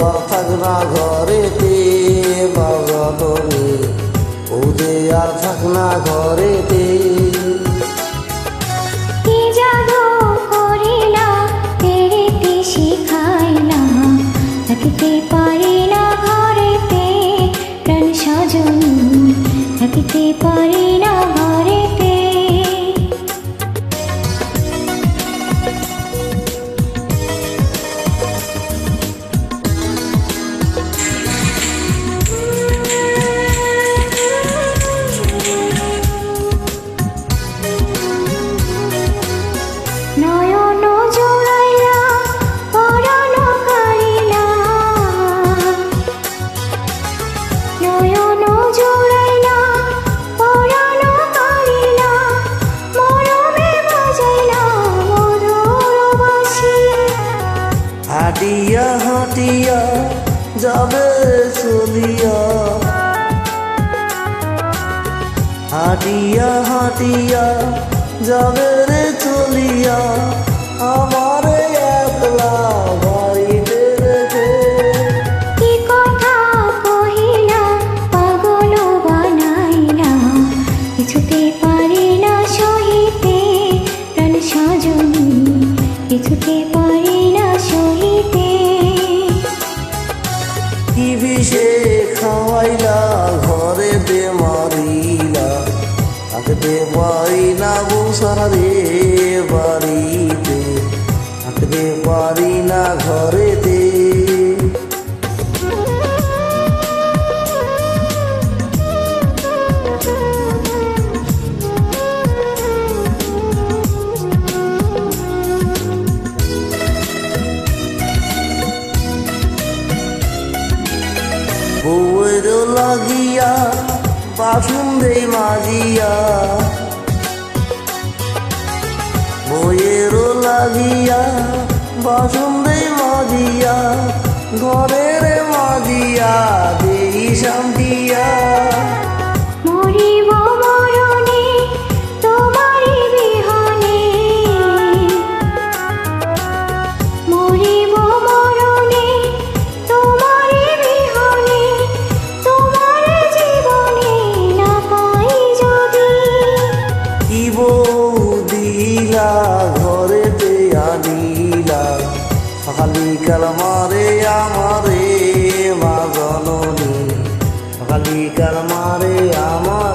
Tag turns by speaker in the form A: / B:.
A: আর থাক না ঘরেতে বাজনী, ও যে আর থাক না ঘরেতে।
B: কি জাদু করিলা তেরেতে শিখাইলা, থাকিতে পারি না ঘরেতে প্রাণ সজনী, থাকিতে পারি না ঘরেতে। নয়ন জোড়াইলা পরাণ কাড়িলা, নয়ন জোড়াইলা পরাণ কাড়িলা, মরমে বাজাইলা মধুর বাঁশি।
A: হাটিয়া হাটিয়া যাবে চলিয়া, হাটিয়া হাটিয়া যাবে রে চলিয়া, আমার একলা বাড়িতে রেখে।
B: কি কথা কহিলা পাগল বানাইলা, কিছুতে পারি না সহিতে প্রাণ সজনী, কিছুতে পারি না সহিতে।
A: কি বিষে খাওয়াইলা ঘরেতে মারিলা, থাকতে পারি না বসারে বাড়িতে, থাকতে পারি না ঘরেতে। বউয়ের লাগিয়া বাসন দেই মাজিয়া, বউয়ের লাগিয়া বাসন দেই মাজিয়া, ঘরের মাজিয়া দেই শান্তিয়া।
B: মরিব মরণে তোমারি বিহনে, মরিব মরণে তোমারি বিহনে, তোমার জীবনে না পাই যদি।
A: কি বউ দিলা ঘরেতে আনিলা, খালি কালমারে আমারে মা জননী, খালি কালমারে আমার